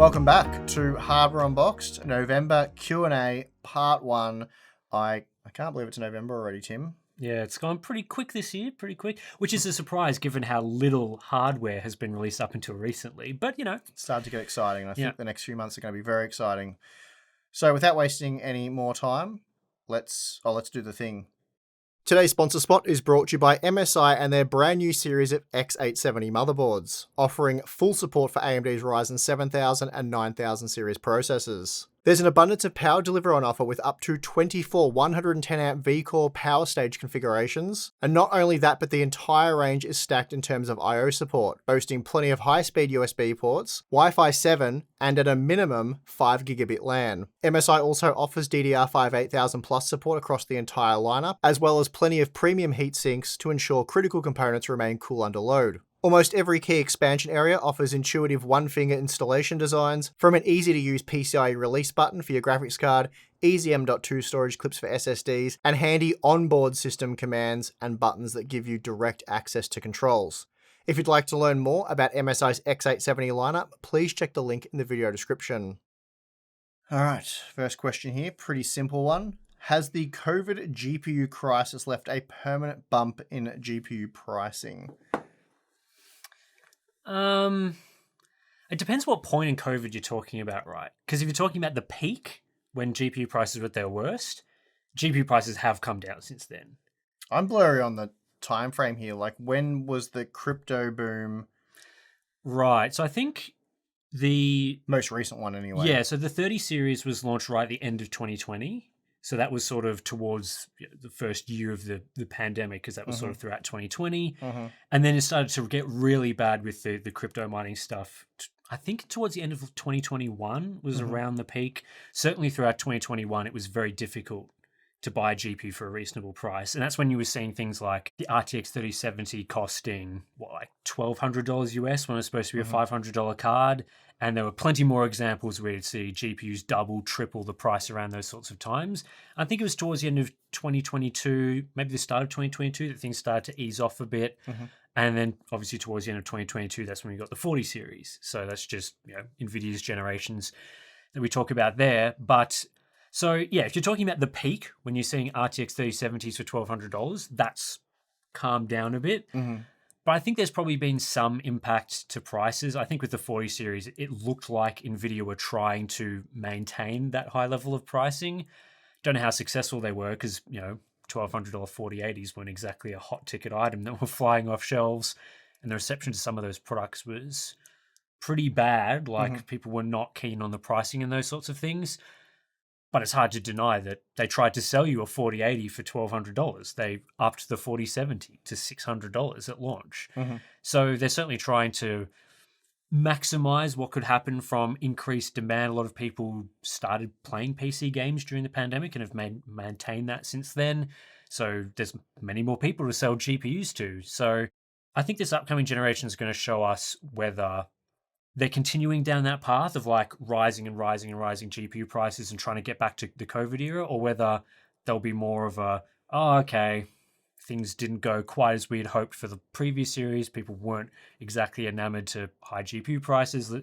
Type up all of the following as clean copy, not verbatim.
Welcome back to Hardware Unboxed, November Q&A Part 1. I can't believe it's November already, Tim. Yeah, it's gone pretty quick this year, which is a surprise given how little hardware has been released up until recently. But, you know. It's starting to get exciting, and I think the next few months are going to be very exciting. So without wasting any more time, let's do the thing. Today's sponsor spot is brought to you by MSI and their brand new series of X870 motherboards, offering full support for AMD's Ryzen 7000 and 9000 series processors. There's an abundance of power delivery on offer with up to 24 110A V-Core power stage configurations. And not only that, but the entire range is stacked in terms of I/O support, boasting plenty of high-speed USB ports, Wi-Fi 7, and at a minimum 5GB LAN. MSI also offers DDR5 8000 Plus support across the entire lineup, as well as plenty of premium heat sinks to ensure critical components remain cool under load. Almost every key expansion area offers intuitive one-finger installation designs, from an easy-to-use PCIe release button for your graphics card, easy M.2 storage clips for SSDs, and handy onboard system commands and buttons that give you direct access to controls. If you'd like to learn more about MSI's X870 lineup, please check the link in the video description. Alright, first question here, pretty simple one. Has the COVID GPU crisis left a permanent bump in GPU pricing? It depends what point in COVID you're talking about, right? Because if you're talking about the peak when GPU prices were at their worst, GPU prices have come down since then. I'm blurry on the time frame here. Like, when was the crypto boom? Right. So I think the most recent one anyway. Yeah. So the 30 series was launched right at the end of 2020. So that was sort of towards the first year of the pandemic, because that was sort of throughout 2020. And then it started to get really bad with the crypto mining stuff. I think towards the end of 2021 was around the peak. Certainly throughout 2021, it was very difficult to buy a GPU for a reasonable price. And that's when you were seeing things like the RTX 3070 costing, like $1,200 US when it was supposed to be a $500 card. And there were plenty more examples where you'd see GPUs double, triple the price around those sorts of times. I think it was towards the end of 2022, maybe the start of 2022, that things started to ease off a bit. And then obviously towards the end of 2022, that's when we got the 40 series. So that's just, NVIDIA's generations that we talk about there. But so, yeah, if you're talking about the peak, when you're seeing RTX 3070s for $1,200, that's calmed down a bit. But I think there's probably been some impact to prices. I think with the 40 series, it looked like NVIDIA were trying to maintain that high level of pricing. Don't know how successful they were because, $1,200 4080s weren't exactly a hot ticket item that were flying off shelves. And the reception to some of those products was pretty bad. Like, people were not keen on the pricing and those sorts of things. But it's hard to deny that they tried to sell you a 4080 for $1,200. They upped the 4070 to $600 at launch. So they're certainly trying to maximize what could happen from increased demand. A lot of people started playing PC games during the pandemic and have maintained that since then. So there's many more people to sell GPUs to. So I think this upcoming generation is going to show us whether they're continuing down that path of like rising GPU prices and trying to get back to the COVID era, or whether there'll be more of a, things didn't go quite as we had hoped for the previous series. People weren't exactly enamored to high GPU prices.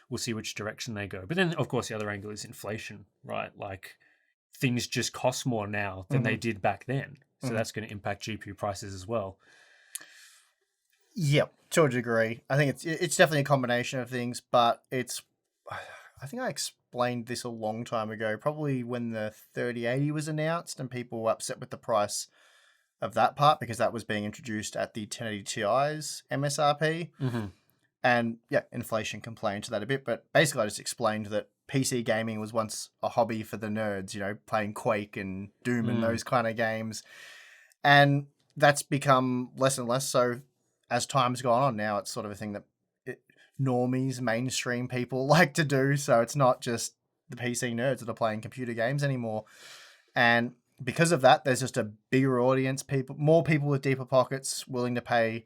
We'll see which direction they go. But then, of course, the other angle is inflation, right? Like, things just cost more now than they did back then. So that's going to impact GPU prices as well. Yep, to a degree. I think it's definitely a combination of things, but I think I explained this a long time ago, probably when the 3080 was announced and people were upset with the price of that part because that was being introduced at the 1080 Ti's MSRP. And yeah, inflation can play into that a bit, but basically I just explained that PC gaming was once a hobby for the nerds, playing Quake and Doom and those kind of games. And that's become less and less so as time's gone on. Now it's sort of a thing that normies, mainstream people like to do. So it's not just the PC nerds that are playing computer games anymore. And because of that, there's just a bigger audience, more people with deeper pockets willing to pay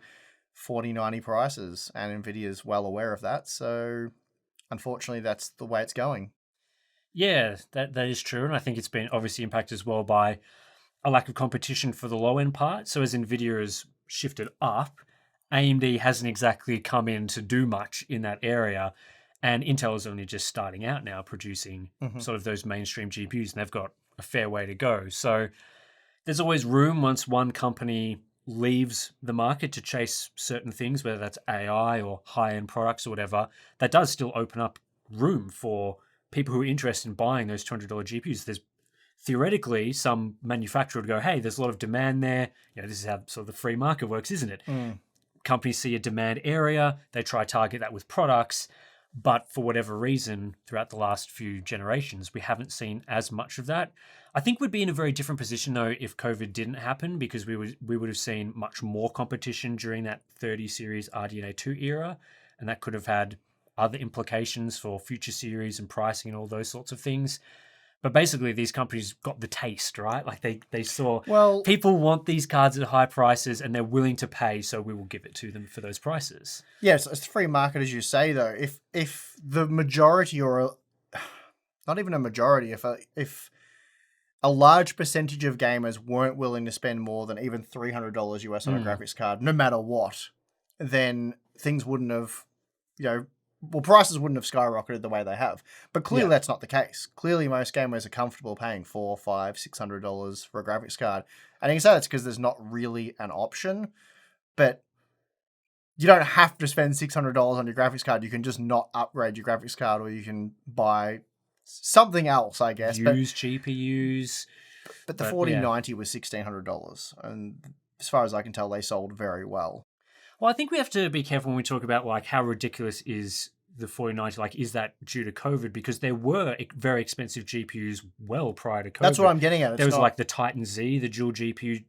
$40.90 prices. And NVIDIA's well aware of that. So unfortunately, that's the way it's going. Yeah, that is true. And I think it's been obviously impacted as well by a lack of competition for the low end part. So as NVIDIA has shifted up, AMD hasn't exactly come in to do much in that area. And Intel is only just starting out now producing sort of those mainstream GPUs, and they've got a fair way to go. So there's always room once one company leaves the market to chase certain things, whether that's AI or high-end products or whatever. That does still open up room for people who are interested in buying those $200 GPUs. There's theoretically some manufacturer would go, hey, there's a lot of demand there. This is how sort of the free market works, isn't it? Companies see a demand area, they try to target that with products. But for whatever reason, throughout the last few generations, we haven't seen as much of that. I think we'd be in a very different position, though, if COVID didn't happen, because we would have seen much more competition during that 30 series RDNA 2 era, and that could have had other implications for future series and pricing and all those sorts of things. But basically, these companies got the taste, right? Like they saw, well, people want these cards at high prices and they're willing to pay, so we will give it to them for those prices. Yes, it's a free market, as you say, though. If the majority, or not even a majority, if a large percentage of gamers weren't willing to spend more than even $300 US on a graphics card, no matter what, then things wouldn't have, prices wouldn't have skyrocketed the way they have. But clearly that's not the case. Clearly most gamers are comfortable paying $400, $500, $600 for a graphics card. And you can say that's because there's not really an option, but you don't have to spend $600 on your graphics card. You can just not upgrade your graphics card, or you can buy something else, I guess. Use GPUs. But the 4090 was $1,600. And as far as I can tell, they sold very well. Well, I think we have to be careful when we talk about like how ridiculous is the 4090. Like, is that due to COVID? Because there were very expensive GPUs well prior to COVID. That's what I'm getting at. There was like the Titan Z, the dual GPU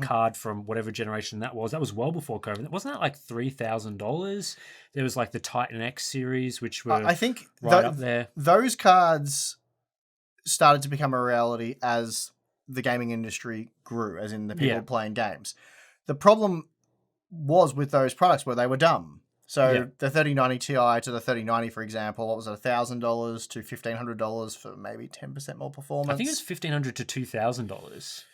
card from whatever generation that was. That was well before COVID. Wasn't that like $3,000? There was like the Titan X series, which were I think up there. Those cards started to become a reality as the gaming industry grew, as in the people playing games. The problem was with those products where they were dumb. So the 3090 Ti to the 3090, for example, what was it, $1,000 to $1,500 for maybe 10% more performance? I think it was $1,500 to $2,000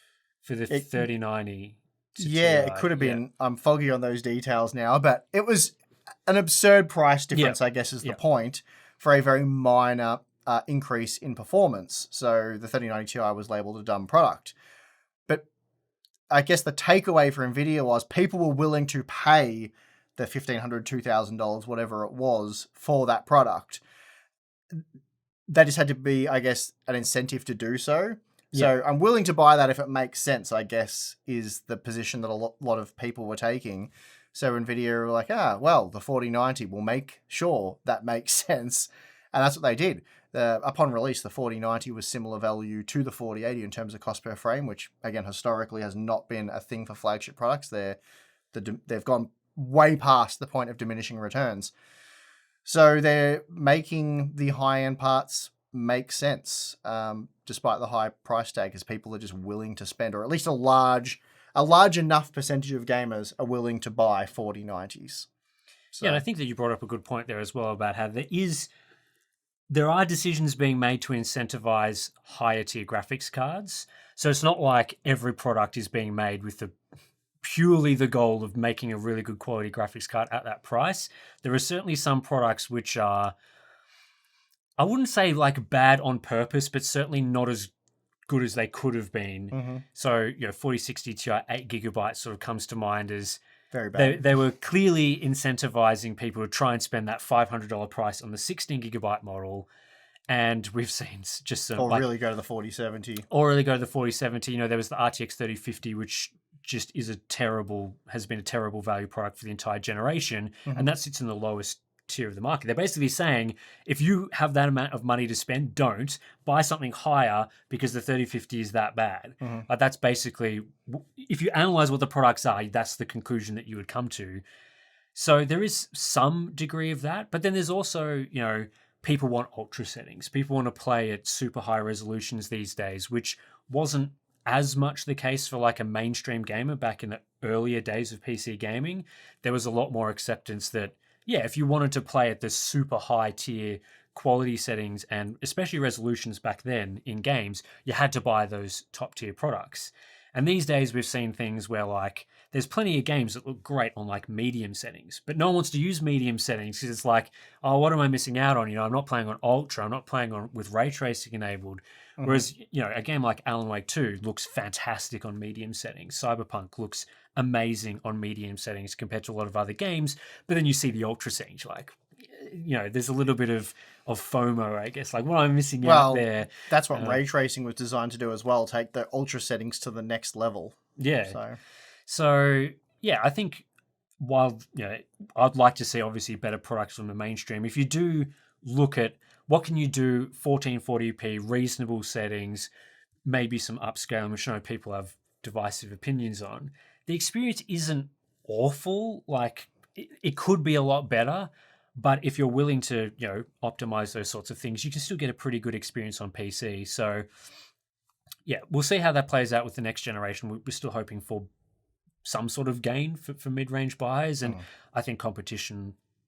for the 3090. It could have been. I'm foggy on those details now, but it was an absurd price difference, I guess is the point, for a very minor increase in performance. So the 3090 Ti was labeled a dumb product. But I guess the takeaway for NVIDIA was people were willing to pay the $1,500, $2,000, whatever it was, for that product. That just had to be, I guess, an incentive to do so. So I'm willing to buy that if it makes sense, I guess, is the position that a lot of people were taking. So NVIDIA were like, the 4090 will make sure that makes sense. And that's what they did. Upon release, the 4090 was similar value to the 4080 in terms of cost per frame, which, again, historically has not been a thing for flagship products. They've gone way past the point of diminishing returns. So they're making the high-end parts make sense, despite the high price tag, because people are just willing to spend, or at least a large enough percentage of gamers are willing to buy 4090s. So. Yeah, and I think that you brought up a good point there as well about how there are decisions being made to incentivize higher tier graphics cards. So it's not like every product is being made with purely the goal of making a really good quality graphics card at that price. There are certainly some products which are, I wouldn't say like bad on purpose, but certainly not as good as they could have been. So, 4060 Ti 8GB sort of comes to mind as very bad. They were clearly incentivizing people to try and spend that $500 price on the 16GB model. And we've seen just some... really go to the 4070. Or really go to the 4070. There was the RTX 3050, which just has been a terrible value product for the entire generation. And that sits in the lowest tier of the market. They're basically saying, if you have that amount of money to spend, don't buy something higher because the 3050 is that bad. Like that's basically, if you analyze what the products are, that's the conclusion that you would come to. So there is some degree of that, but then there's also, people want ultra settings. People want to play at super high resolutions these days, which wasn't as much the case for like a mainstream gamer back in the earlier days of PC gaming. There was a lot more acceptance that, if you wanted to play at the super high tier quality settings and especially resolutions back then in games, you had to buy those top tier products. And these days we've seen things where like there's plenty of games that look great on like medium settings, but no one wants to use medium settings because it's like, oh, what am I missing out on? I'm not playing on ultra, I'm not playing on with ray tracing enabled. Whereas, a game like Alan Wake 2 looks fantastic on medium settings. Cyberpunk looks amazing on medium settings compared to a lot of other games. But then you see the ultra settings, like, there's a little bit of FOMO, I guess. Like, what am I missing out there? That's what ray tracing was designed to do as well. Take the ultra settings to the next level. Yeah. So yeah, I think while, I'd like to see obviously better products from the mainstream, if you do look at what can you do 1440p, reasonable settings, maybe some upscaling, which I know people have divisive opinions on, the experience isn't awful. Like, it could be a lot better, but if you're willing to, optimize those sorts of things, you can still get a pretty good experience on PC. So yeah, we'll see how that plays out with the next generation. We're still hoping for some sort of gain for mid-range buyers, and I think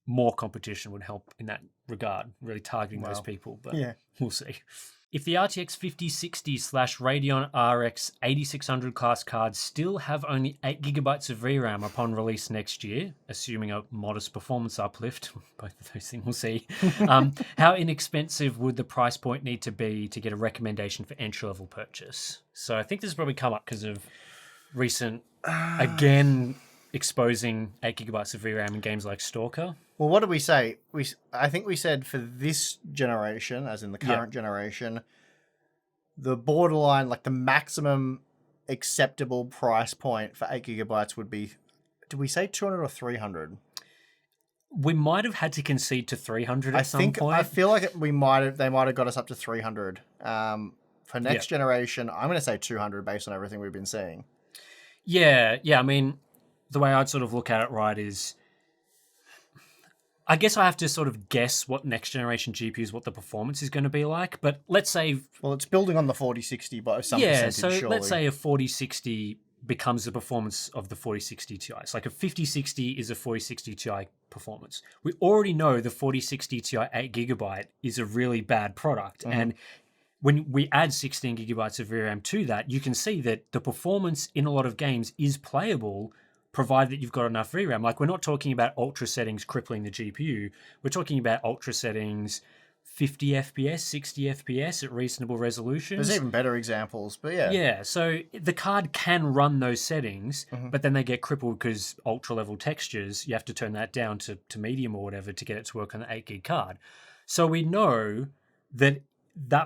more competition would help in that regard, really targeting those people, but we'll see. If the RTX 5060/Radeon RX 8600 class cards still have only 8GB of VRAM upon release next year, assuming a modest performance uplift, both of those things we'll see, how inexpensive would the price point need to be to get a recommendation for entry-level purchase? So I think this has probably come up because of recent, again, exposing 8GB of VRAM in games like Stalker. Well, what did we say? I think we said for this generation, as in the current generation, the borderline, like the maximum acceptable price point for 8GB would be, did we say 200 or 300? We might have had to concede to 300 at some point. I feel like they might have got us up to 300. For next generation, I'm going to say 200 based on everything we've been seeing. Yeah. I mean, the way I'd sort of look at it, right, is I guess I have to sort of guess what next generation GPUs, what the performance is going to be like. But let's say... Well, it's building on the 4060 by some percentage, so surely. Let's say a 4060 becomes the performance of the 4060 Ti. It's like a 5060 is a 4060 Ti performance. We already know the 4060 Ti 8GB is a really bad product. And when we add 16GB of VRAM to that, you can see that the performance in a lot of games is playable, provided that you've got enough VRAM. Like, we're not talking about ultra settings crippling the GPU. We're talking about ultra settings, 50 FPS, 60 FPS at reasonable resolutions. There's even better examples, but yeah. Yeah, so the card can run those settings, but then they get crippled because ultra level textures, you have to turn that down to medium or whatever to get it to work on the 8GB card. So we know that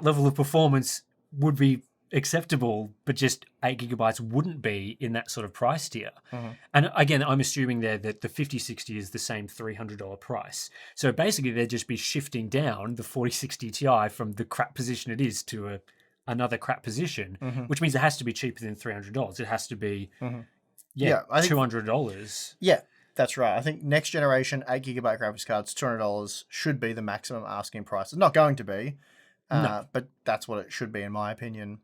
level of performance would be acceptable, but just 8GB wouldn't be in that sort of price tier. And again, I'm assuming there that the 5060 is the same $300 price. So basically, they'd just be shifting down the 4060 Ti from the crap position it is to another crap position, which means it has to be cheaper than $300. It has to be, $200. Yeah, that's right. I think next generation 8GB graphics cards, $200 should be the maximum asking price. It's not going to be, but that's what it should be, in my opinion.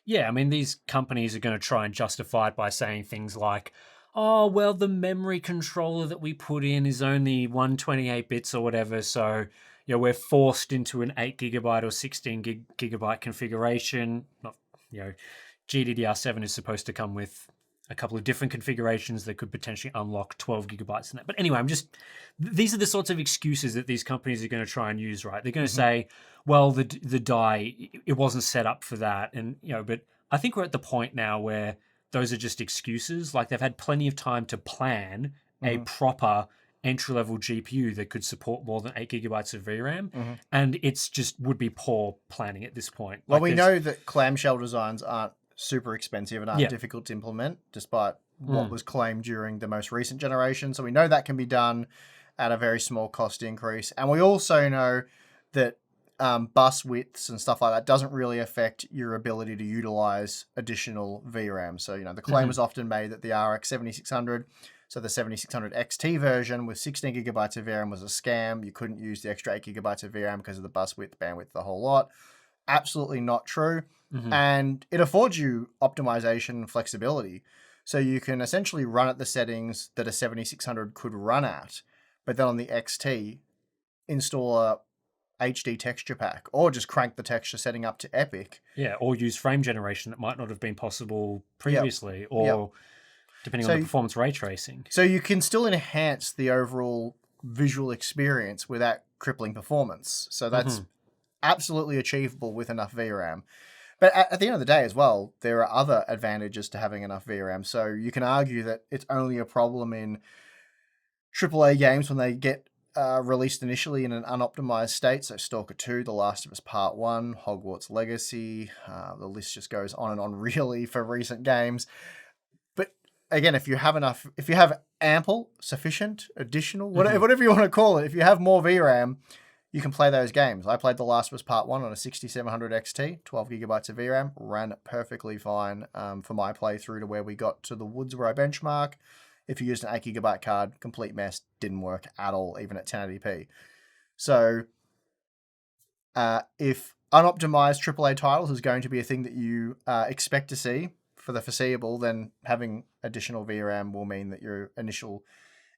Yeah, I mean, these companies are going to try and justify it by saying things like, oh, well, the memory controller that we put in is only 128 bits or whatever, so we're forced into an 8GB or 16GB configuration. Not, GDDR7 is supposed to come with a couple of different configurations that could potentially unlock 12GB in that. But anyway, these are the sorts of excuses that these companies are going to try and use, right? They're going to say, well, the die, it wasn't set up for that. And, but I think we're at the point now where those are just excuses. Like, they've had plenty of time to plan a proper entry-level GPU that could support more than 8GB of VRAM. And it's just would be poor planning at this point. Well, we know that clamshell designs aren't super expensive and aren't difficult to implement, despite what was claimed during the most recent generation. So we know that can be done at a very small cost increase. And we also know that bus widths and stuff like that doesn't really affect your ability to utilize additional VRAM. So, the claim was often made that the RX 7600, so the 7600 XT version with 16GB of VRAM was a scam. You couldn't use the extra 8GB of VRAM because of the bus width, bandwidth, the whole lot. Absolutely not true. And it affords you optimization and flexibility. So you can essentially run at the settings that a 7600 could run at, but then on the XT, install a HD texture pack, or just crank the texture setting up to epic. Yeah, or use frame generation that might not have been possible previously, or depending on the performance ray tracing. So you can still enhance the overall visual experience without crippling performance. So that's absolutely achievable with enough VRAM. But at the end of the day as well, there are other advantages to having enough VRAM. So you can argue that it's only a problem in AAA games when they get released initially in an unoptimized state. So Stalker 2, The Last of Us Part 1, Hogwarts Legacy. The list just goes on and on really for recent games. But again, if you have ample, sufficient, additional, whatever you want to call it, if you have more VRAM, you can play those games. I played The Last of Us Part 1 on a 6700 XT, 12 gigabytes of VRAM, ran perfectly fine for my playthrough to where we got to the woods where I benchmark. If you used an 8 gigabyte card, complete mess, didn't work at all, even at 1080p. So if unoptimized AAA titles is going to be a thing that you expect to see for the foreseeable, then having additional VRAM will mean that your initial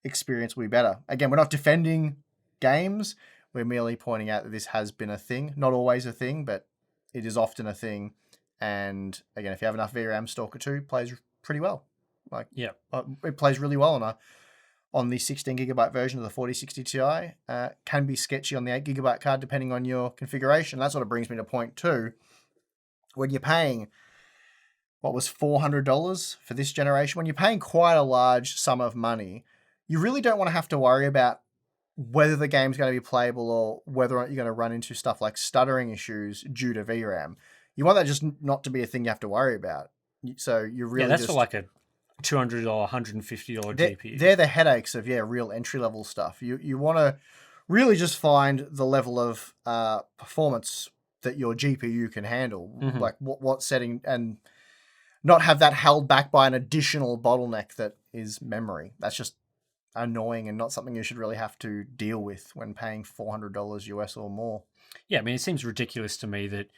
experience will be better. Again, we're not defending games. We're merely pointing out that this has been a thing. Not always a thing, but it is often a thing. And again, if you have enough VRAM, Stalker 2 plays pretty well. It plays really well on the 16 gigabyte version of the 4060 Ti. Can be sketchy on the 8 gigabyte card depending on your configuration. That sort of brings me to point 2. When you're paying, what was $400 for this generation? When you're paying quite a large sum of money, you really don't want to have to worry about whether the game's going to be playable or whether or not you're going to run into stuff like stuttering issues due to VRAM. You want that just not to be a thing you have to worry about. So you really that's for like a $200, $150 GPU. They're the headaches of real entry level stuff. You want to really just find the level of performance that your GPU can handle, like what setting, and not have that held back by an additional bottleneck that is memory. That's just annoying and not something you should really have to deal with when paying $400 US or more. Yeah, I mean, it seems ridiculous to me that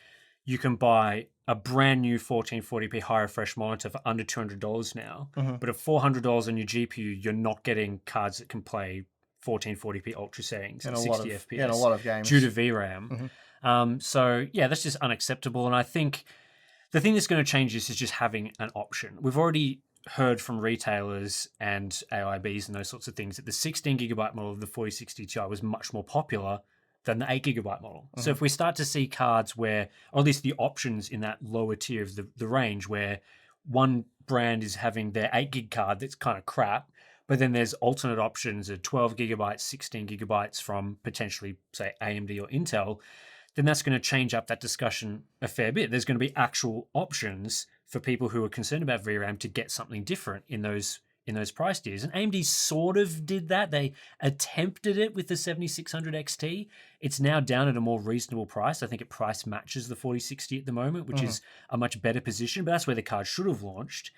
you can buy a brand new 1440p high refresh monitor for under $200 now, but at $400 on your GPU, you're not getting cards that can play 1440p ultra settings at 60 FPS in a lot of games due to VRAM. So yeah, that's just unacceptable. And I think the thing that's going to change this is just having an option. We've already heard from retailers and AIBs and those sorts of things that the 16 gigabyte model of the 4060 Ti was much more popular than the 8 gigabyte model. So if we start to see cards where, or at least the options in that lower tier of the range, where one brand is having their 8 gig card that's kind of crap, but then there's alternate options of 12 gigabytes, 16 gigabytes from potentially, say, AMD or Intel, then that's going to change up that discussion a fair bit. There's going to be actual options for people who are concerned about VRAM to get something different in those price tiers. And AMD sort of did that. They attempted it with the 7600 XT. It's now down at a more reasonable price. I think it price matches the 4060 at the moment, which is a much better position, but that's where the card should have launched.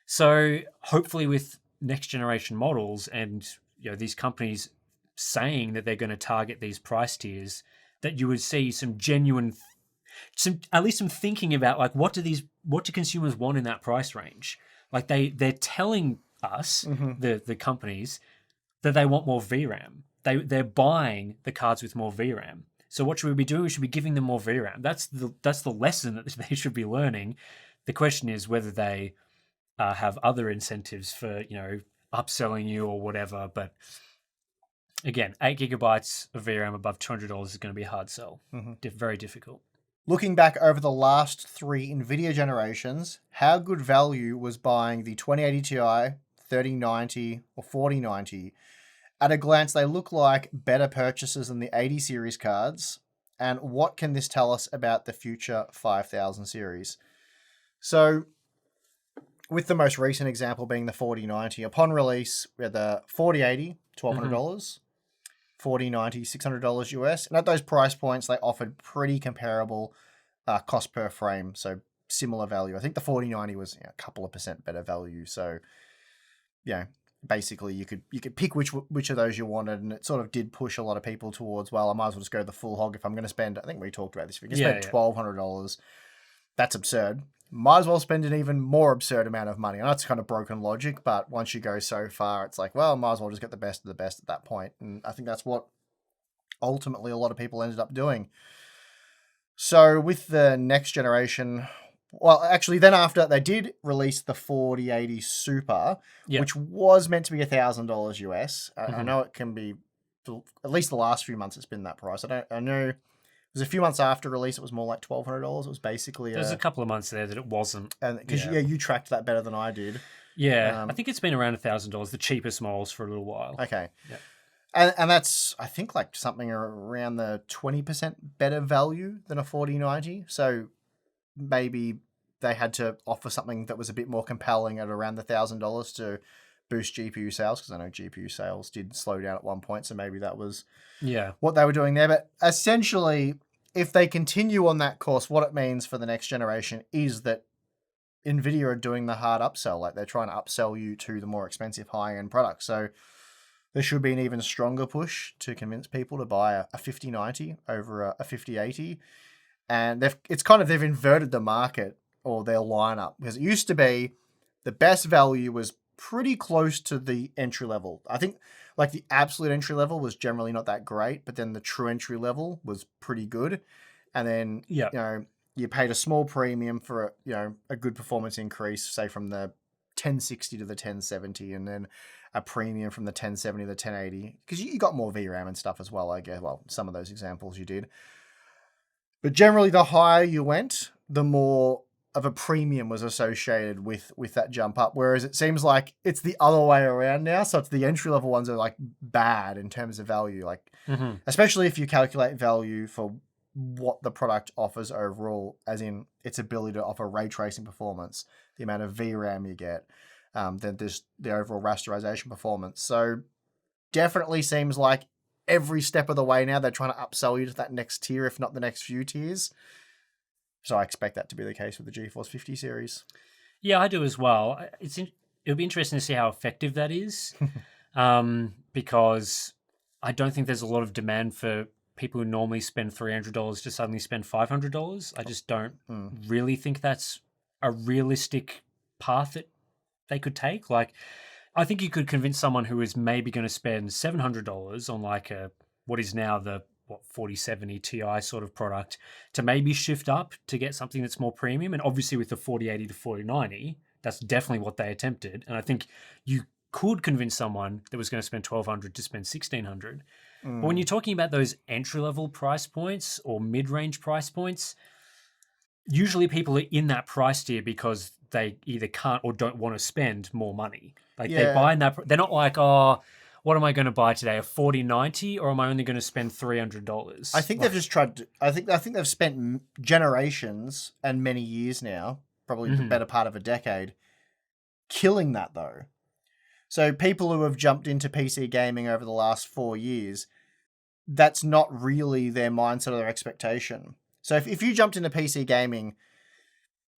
So hopefully with next generation models and these companies saying that they're going to target these price tiers, that you would see some genuine, at least some thinking about like what do consumers want in that price range? Like they're telling us, the companies, that they want more VRAM. They're buying the cards with more VRAM. So what should we be doing? We should be giving them more VRAM. That's the lesson that they should be learning. The question is whether they have other incentives for upselling you or whatever. But again, 8 gigabytes of VRAM above $200 is going to be a hard sell. Very difficult. Looking back over the last 3 NVIDIA generations, how good value was buying the 2080 Ti, 3090, or 4090? At a glance, they look like better purchases than the 80 series cards. And what can this tell us about the future 5000 series? So, with the most recent example being the 4090, upon release, we had the 4080, $1,200. 4090, $600 US. And at those price points, they offered pretty comparable cost per frame. So similar value. I think the 4090 was a couple of % better value. So basically you could pick which of those you wanted. And it sort of did push a lot of people towards, well, I might as well just go the full hog if I'm going to spend, I think we talked about this. If you can spend $1,200, that's absurd. Might as well spend an even more absurd amount of money. I know it's kind of broken logic, but once you go so far, it's like, well, might as well just get the best of the best at that point. And I think that's what ultimately a lot of people ended up doing. So with the next generation, well, actually, then after they did release the 4080 Super, which was meant to be $1,000 US. I know it can be, at least the last few months, it's been that price. I know it was a few months after release, it was more like $1,200. It was basically there's a couple of months there that it wasn't, and because you tracked that better than I did. Yeah, I think it's been around $1,000, the cheapest models for a little while. Okay. Yep. And that's, I think, like something around the 20% better value than a 4090. So maybe they had to offer something that was a bit more compelling at around the $1,000 to boost GPU sales, because I know GPU sales did slow down at one point. So maybe that was what they were doing there. But essentially, if they continue on that course, what it means for the next generation is that NVIDIA are doing the hard upsell. Like, they're trying to upsell you to the more expensive high-end products. So there should be an even stronger push to convince people to buy a 5090 over a 5080. And they've inverted the market or their lineup, because it used to be the best value was pretty close to the entry level. I think like the absolute entry level was generally not that great, but then the true entry level was pretty good. And then, you paid a small premium for a good performance increase, say from the 1060 to the 1070, and then a premium from the 1070 to the 1080, because you got more VRAM and stuff as well, I guess. Well, some of those examples you did. But generally, the higher you went, the more of a premium was associated with that jump up. Whereas it seems like it's the other way around now. So it's the entry level ones are like bad in terms of value, like especially if you calculate value for what the product offers overall, as in its ability to offer ray tracing performance, the amount of VRAM you get, then there's the overall rasterization performance. So definitely seems like every step of the way now they're trying to upsell you to that next tier, if not the next few tiers. So I expect that to be the case with the GeForce 50 series. Yeah, I do as well. It'll be interesting to see how effective that is, because I don't think there's a lot of demand for people who normally spend $300 to suddenly spend $500. I just don't really think that's a realistic path that they could take. Like, I think you could convince someone who is maybe going to spend $700 on like what is now the 4070 Ti sort of product to maybe shift up to get something that's more premium. And obviously with the 4080 to 4090, that's definitely what they attempted. And I think you could convince someone that was going to spend $1,200 to spend $1,600. But when you're talking about those entry-level price points or mid-range price points, usually people are in that price tier because they either can't or don't want to spend more money. Like they buy in that, they're not like, oh, what am I going to buy today? A 4090, or am I only going to spend $300? I think they've just tried to, I think they've spent generations and many years now, probably the better part of a decade, killing that though. So people who have jumped into PC gaming over the last 4 years, that's not really their mindset or their expectation. So if you jumped into PC gaming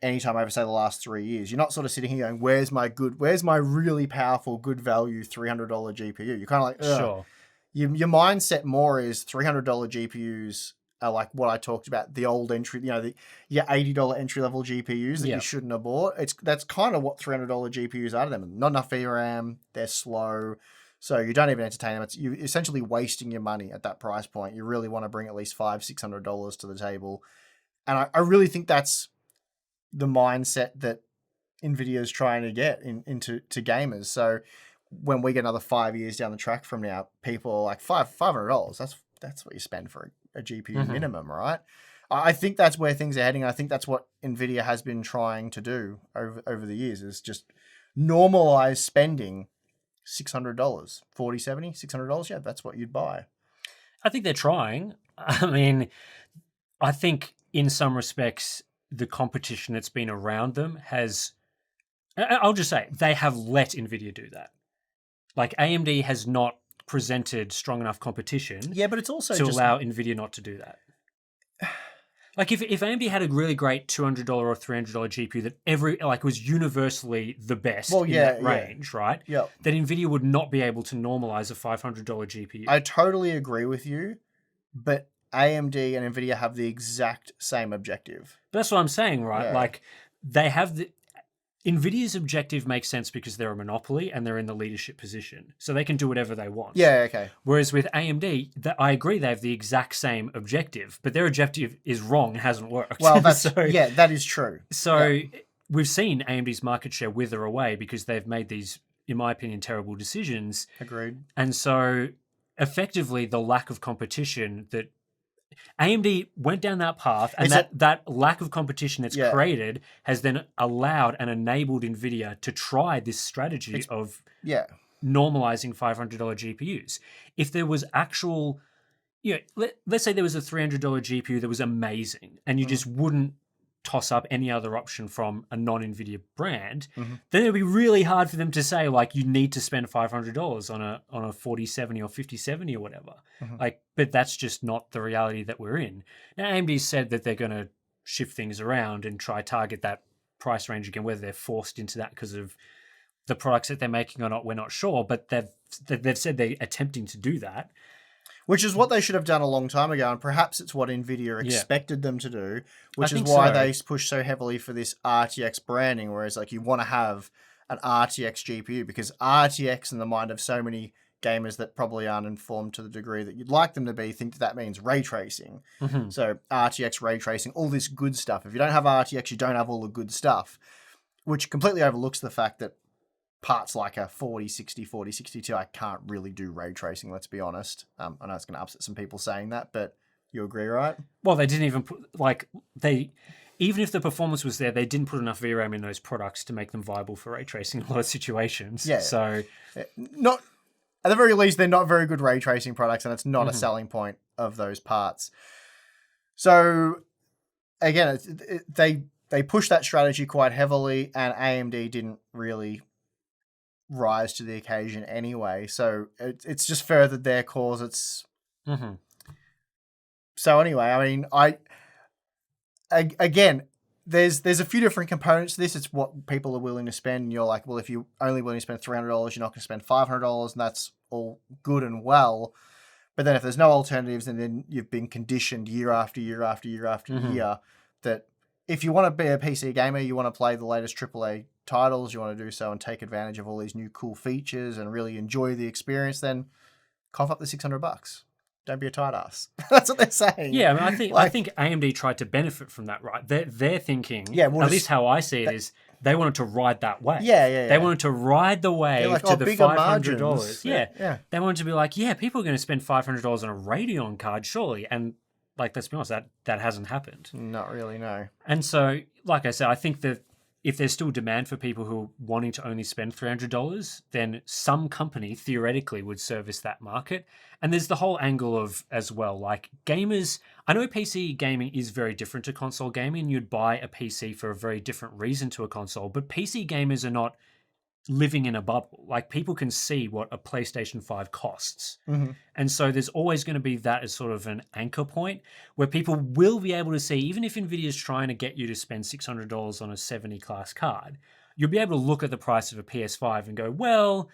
anytime over, say, the last 3 years, you're not sort of sitting here going, where's my really powerful, good value $300 GPU? You're kind of like, ugh. Sure. Your mindset more is $300 GPUs are like what I talked about, the old entry, your $80 entry level GPUs that you shouldn't have bought. That's kind of what $300 GPUs are to them. Not enough VRAM, they're slow, so you don't even entertain them. You're essentially wasting your money at that price point. You really want to bring at least $500-$600 to the table, and I really think that's the mindset that NVIDIA is trying to get into gamers. So when we get another 5 years down the track from now, people are like $500. That's what you spend for a GPU minimum, right? I think that's where things are heading. I think that's what NVIDIA has been trying to do over the years, is just normalize spending $600, 4070, $600. Yeah, that's what you'd buy. I think they're trying. I mean, I think in some respects, the competition that's been around them has, I'll just say, they have let NVIDIA do that. Like, AMD has not presented strong enough competition but it's also to allow NVIDIA not to do that. Like, if AMD had a really great $200 or $300 GPU that was universally the best in that range, right? Yeah. Then NVIDIA would not be able to normalize a $500 GPU. I totally agree with you, but AMD and NVIDIA have the exact same objective. But that's what I'm saying, right? Yeah. Like, they have NVIDIA's objective makes sense because they're a monopoly and they're in the leadership position. So they can do whatever they want. Yeah, okay. Whereas with AMD, I agree they have the exact same objective, but their objective is wrong and hasn't worked. Well, that is true. So we've seen AMD's market share wither away because they've made these, in my opinion, terrible decisions. Agreed. And so effectively the lack of competition that AMD went down that path, and that lack of competition that's created has then allowed and enabled NVIDIA to try this strategy of normalizing $500 GPUs. If there was actual, let's say there was a $300 GPU that was amazing, and you just wouldn't toss up any other option from a non-NVIDIA brand, then it'd be really hard for them to say, like, you need to spend $500 on a 4070 or 5070 or whatever. But that's just not the reality that we're in. Now, AMD said that they're going to shift things around and try target that price range again. Whether they're forced into that because of the products that they're making or not, we're not sure. But they've said they're attempting to do that. Which is what they should have done a long time ago, and perhaps it's what NVIDIA expected them to do, which is why they push so heavily for this RTX branding, whereas like you want to have an RTX GPU, because RTX in the mind of so many gamers that probably aren't informed to the degree that you'd like them to be, think that means ray tracing. So RTX ray tracing, all this good stuff. If you don't have RTX, you don't have all the good stuff, which completely overlooks the fact that parts like a 4060, 4062, I can't really do ray tracing, let's be honest. I know it's going to upset some people saying that, but you agree, right? Well, they didn't even put, even if the performance was there, they didn't put enough VRAM in those products to make them viable for ray tracing in a lot of situations. Yeah. So, not, at the very least, they're not very good ray tracing products, and it's not a selling point of those parts. So, again, they pushed that strategy quite heavily, and AMD didn't really rise to the occasion anyway, so it's just furthered their cause. It's so anyway, I mean, again, there's a few different components to this. It's what people are willing to spend, and you're like, well, if you're only willing to spend $300, you're not going to spend $500, and that's all good and well. But then if there's no alternatives, and then you've been conditioned year after year after year after year that if you want to be a PC gamer, you want to play the latest AAA titles, you want to do so and take advantage of all these new cool features and really enjoy the experience, then cough up the $600. Don't be a tight ass. That's what they're saying. Yeah, I mean, I think AMD tried to benefit from that, right? They're thinking, at least how I see it is, they wanted to ride that wave. They wanted to ride the wave to the $500. Yeah. They wanted to be like, people are going to spend $500 on a Radeon card, surely. And like, let's be honest, that hasn't happened. Not really, no. And so, like I said, I think that if there's still demand for people who are wanting to only spend $300, then some company theoretically would service that market. And there's the whole angle of, as well, like gamers, I know PC gaming is very different to console gaming. You'd buy a PC for a very different reason to a console, but PC gamers are not living in a bubble. Like, people can see what a PlayStation 5 costs. And so there's always going to be that as sort of an anchor point where people will be able to see, even if NVIDIA's trying to get you to spend $600 on a 70 class card, you'll be able to look at the price of a PS5 and go, well,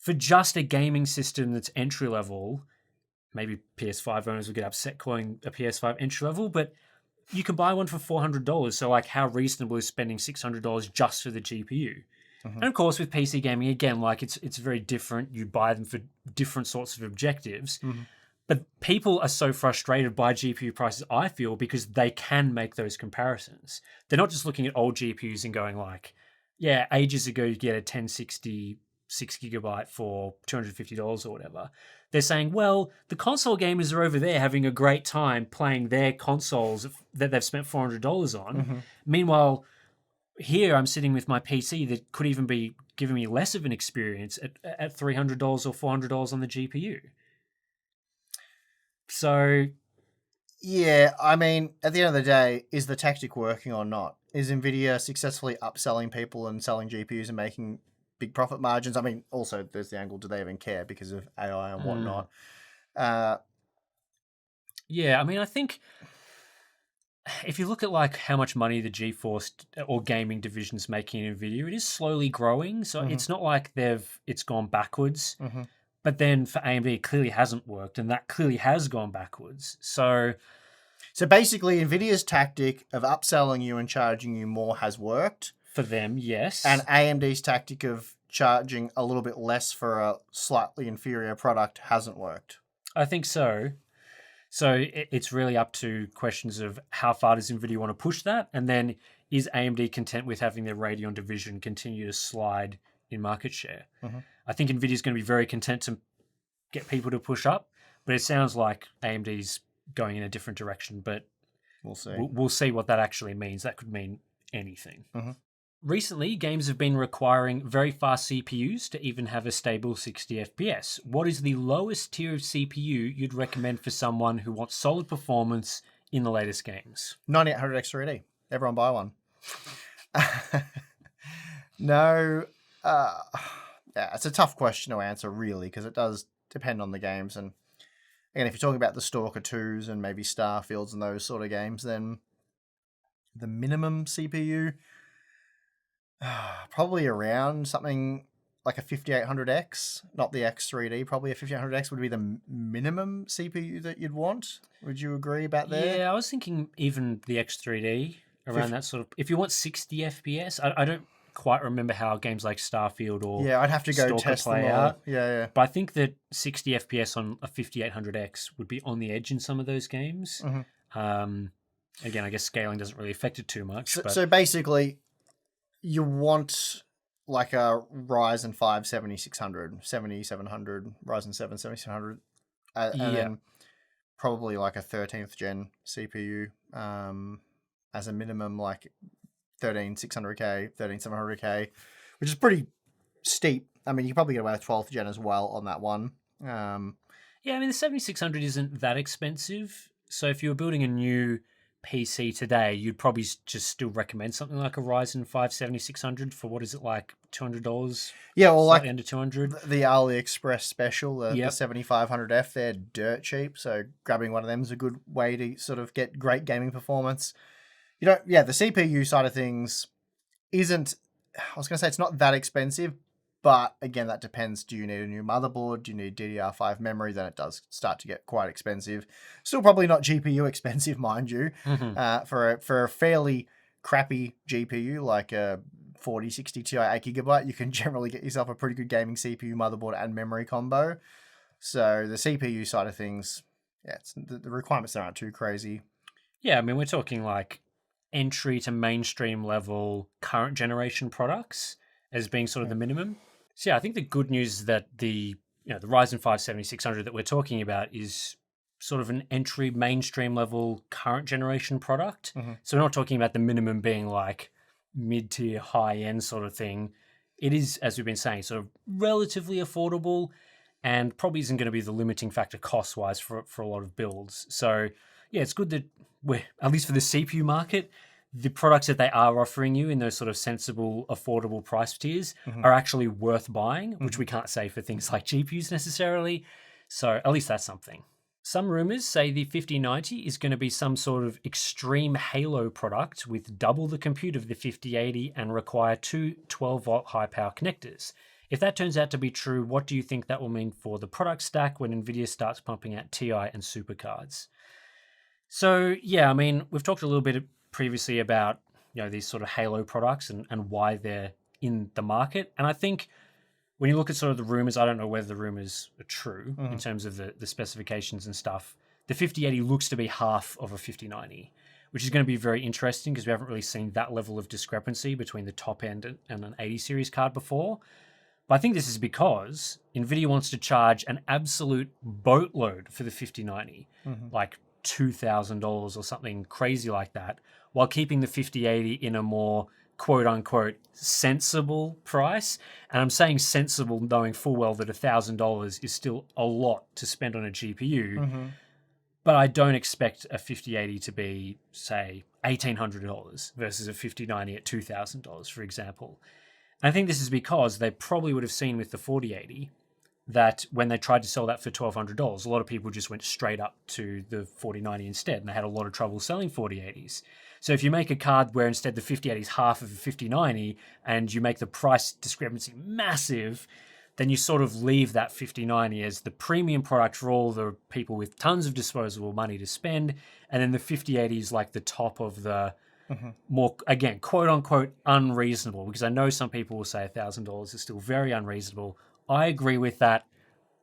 for just a gaming system that's entry level, maybe PS5 owners will get upset calling a PS5 entry level, but you can buy one for $400. So like, how reasonable is spending $600 just for the GPU? And of course, with PC gaming, again, like it's very different. You buy them for different sorts of objectives. But people are so frustrated by GPU prices, I feel, because they can make those comparisons. They're not just looking at old GPUs and going like, yeah, ages ago you get a 1060 6GB for $250 or whatever. They're saying, well, the console gamers are over there having a great time playing their consoles that they've spent $400 on. Meanwhile, here I'm sitting with my PC that could even be giving me less of an experience at $300 or $400 on the GPU. So, yeah, I mean, at the end of the day, is the tactic working or not? Is NVIDIA successfully upselling people and selling GPUs and making big profit margins? I mean, also there's the angle, do they even care because of AI and whatnot? Yeah, I mean, I think if you look at like how much money the GeForce or gaming division's making in NVIDIA, it is slowly growing. So it's not like it's gone backwards. But then for AMD, it clearly hasn't worked, and that clearly has gone backwards. So basically, NVIDIA's tactic of upselling you and charging you more has worked. For them, yes. And AMD's tactic of charging a little bit less for a slightly inferior product hasn't worked. I think so. So it's really up to questions of how far does NVIDIA want to push that? And then is AMD content with having their Radeon division continue to slide in market share? Mm-hmm. I think NVIDIA is going to be very content to get people to push up, but it sounds like AMD's going in a different direction. But we'll see. We'll see what that actually means. That could mean anything. Mm-hmm. Recently, games have been requiring very fast CPUs to even have a stable 60 FPS. What is the lowest tier of CPU you'd recommend for someone who wants solid performance in the latest games? 9800X 3D. Everyone buy one. No. Yeah, it's a tough question to answer, really, because it does depend on the games. And again, if you're talking about the Stalker 2s and maybe Starfields and those sort of games, then the minimum CPU... probably around something like a 5800X, not the X3D. Probably a 5800X would be the minimum CPU that you'd want. Would you agree about that? Yeah, I was thinking even the X3D around that sort of. If you want 60 FPS, I don't quite remember how games like Starfield or I'd have to go Stalker test play them all. out. Yeah. But I think that 60 FPS on a 5800X would be on the edge in some of those games. Mm-hmm. Again, I guess scaling doesn't really affect it too much. So basically, you want like a Ryzen 5 7600, 7700, Ryzen 7 7700, and then probably like a 13th gen CPU as a minimum, like 13600K, 13700K, which is pretty steep. I mean, you can probably get away with 12th gen as well on that one. Yeah, I mean, the 7600 isn't that expensive. So if you were building a new PC today, you'd probably just still recommend something like a Ryzen 5 7600 for what is it, like $200? Yeah, well, like under 200. The AliExpress special, the 7500F, they're dirt cheap. So grabbing one of them is a good way to sort of get great gaming performance. The CPU side of things isn't. I was going to say it's not that expensive, but again, that depends. Do you need a new motherboard? Do you need DDR5 memory? Then it does start to get quite expensive. Still probably not GPU expensive, mind you. Mm-hmm. For a fairly crappy GPU like a 4060 Ti 8GB, you can generally get yourself a pretty good gaming CPU, motherboard, and memory combo. So the CPU side of things, the requirements aren't too crazy. Yeah, I mean, we're talking like entry to mainstream level current generation products as being sort of the minimum. So yeah, I think the good news is that the Ryzen 5 7600 that we're talking about is sort of an entry mainstream level current generation product. Mm-hmm. So we're not talking about the minimum being like mid-tier, high-end sort of thing. It is, as we've been saying, sort of relatively affordable and probably isn't going to be the limiting factor cost-wise for a lot of builds. So yeah, it's good that we're, at least for the CPU market, the products that they are offering you in those sort of sensible, affordable price tiers are actually worth buying, which we can't say for things like GPUs necessarily. So at least that's something. Some rumors say the 5090 is going to be some sort of extreme Halo product with double the compute of the 5080 and require two 12-volt high-power connectors. If that turns out to be true, what do you think that will mean for the product stack when NVIDIA starts pumping out TI and supercards? So yeah, I mean, we've talked a little bit previously about these sort of Halo products and why they're in the market. And I think when you look at sort of the rumors, I don't know whether the rumors are true in terms of the specifications and stuff. The 5080 looks to be half of a 5090, which is going to be very interesting because we haven't really seen that level of discrepancy between the top end and an 80 series card before. But I think this is because NVIDIA wants to charge an absolute boatload for the 5090, like $2,000 or something crazy like that, while keeping the 5080 in a more quote-unquote sensible price. And I'm saying sensible knowing full well that $1,000 is still a lot to spend on a GPU, but I don't expect a 5080 to be, say, $1,800 versus a 5090 at $2,000, for example. And I think this is because they probably would have seen with the 4080 that when they tried to sell that for $1,200, a lot of people just went straight up to the 4090 instead, and they had a lot of trouble selling 4080s. So if you make a card where instead the 5080 is half of a 5090 and you make the price discrepancy massive, then you sort of leave that 5090 as the premium product for all the people with tons of disposable money to spend, and then the 5080 is like the top of the more, again, quote unquote, unreasonable, because I know some people will say $1,000 is still very unreasonable. I agree with that.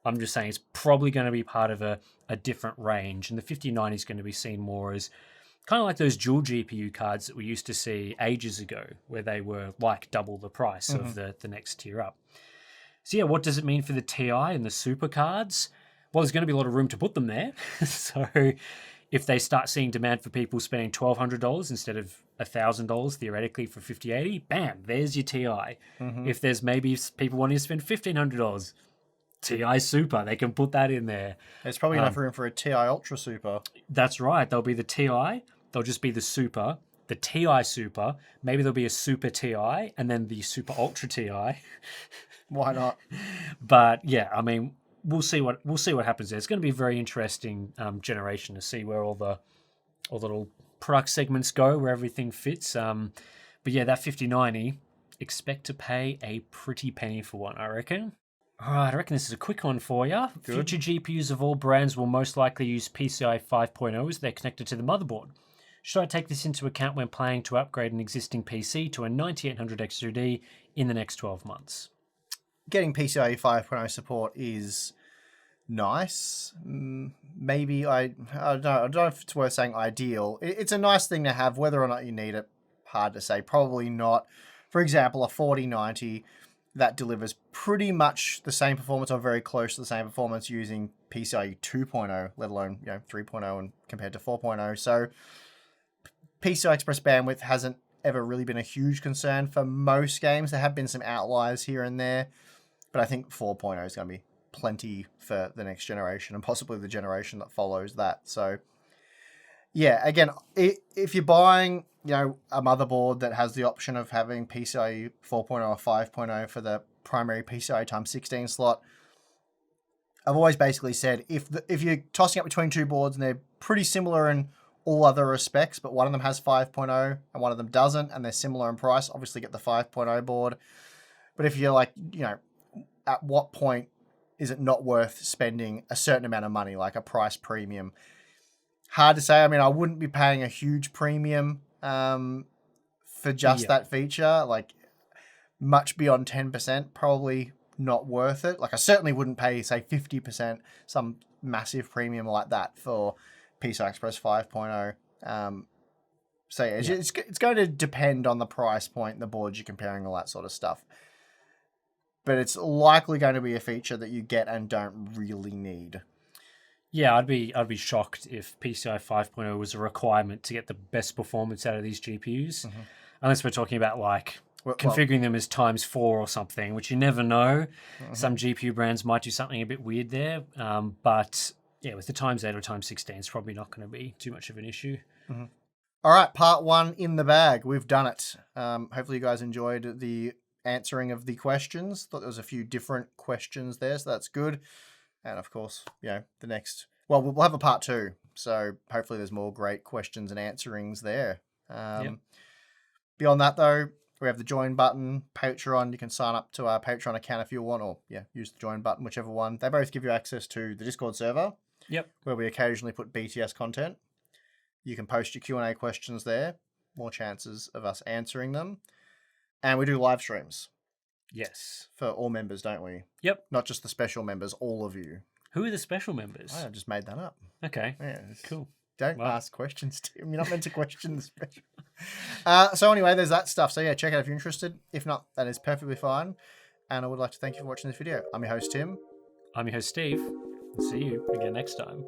I'm just saying it's probably going to be part of a different range. And the 5090 is going to be seen more as kind of like those dual GPU cards that we used to see ages ago, where they were like double the price of the next tier up. So yeah, what does it mean for the TI and the super cards? Well, there's going to be a lot of room to put them there. So if they start seeing demand for people spending $1,200 instead of $1,000 theoretically for 5080, bam, there's your TI. If there's maybe people wanting to spend $1,500, TI Super, they can put that in there. There's probably enough room for a TI Ultra Super. That's right. There'll be the TI, there'll just be the Super, the TI Super, maybe there'll be a Super TI, and then the Super Ultra TI. Why not? But yeah, I mean, we'll see what happens there. It's going to be a very interesting generation to see where all the little product segments go, where everything fits. But yeah, that 5090, expect to pay a pretty penny for one, I reckon. All right, I reckon this is a quick one for you. Future GPUs of all brands will most likely use PCIe 5.0 as they're connected to the motherboard. Should I take this into account when planning to upgrade an existing PC to a 9800 XUD in the next 12 months? Getting PCIe 5.0 support is nice. Maybe I don't know if it's worth saying ideal. It's a nice thing to have. Whether or not you need it, hard to say. Probably not. For example, a 4090 that delivers pretty much the same performance or very close to the same performance using PCIe 2.0, let alone 3.0 and compared to 4.0. So PCI Express bandwidth hasn't ever really been a huge concern for most games. There have been some outliers here and there, but I think 4.0 is going to be plenty for the next generation and possibly the generation that follows that. So yeah, again, if you're buying a motherboard that has the option of having PCIe 4.0 or 5.0 for the primary PCIe x 16 slot, I've always basically said if you're tossing up between two boards and they're pretty similar in all other respects, but one of them has 5.0 and one of them doesn't, and they're similar in price, obviously get the 5.0 board. But if you're like, at what point is it not worth spending a certain amount of money, like a price premium? Hard to say. I mean, I wouldn't be paying a huge premium for just that feature. Like, much beyond 10%, probably not worth it. Like, I certainly wouldn't pay, say, 50%, some massive premium like that for PCI Express 5.0. So yeah, it's going to depend on the price point, the boards you're comparing, all that sort of stuff. But it's likely going to be a feature that you get and don't really need. Yeah, I'd be shocked if PCI 5.0 was a requirement to get the best performance out of these GPUs, unless we're talking about configuring them as ×4 or something, which you never know. Some GPU brands might do something a bit weird there, but yeah, with the ×8 or ×16, it's probably not going to be too much of an issue. All right, part 1 in the bag. We've done it. Hopefully you guys enjoyed the answering of the questions. Thought there was a few different questions there, so that's good. And of course, the next, we'll have a part 2. So hopefully there's more great questions and answerings there. Beyond that though, we have the join button, Patreon. You can sign up to our Patreon account if you want, or use the join button, whichever one. They both give you access to the Discord server. Where we occasionally put BTS content. You can post your Q&A questions there. More chances of us answering them. And we do live streams. Yes. For all members, don't we? Yep. Not just the special members, all of you. Who are the special members? I just made that up. Okay. Yeah, cool. Don't ask questions, Tim. You're not meant to question the special. So anyway, there's that stuff. So yeah, check out if you're interested. If not, that is perfectly fine. And I would like to thank you for watching this video. I'm your host, Tim. I'm your host, Steve. See you again next time.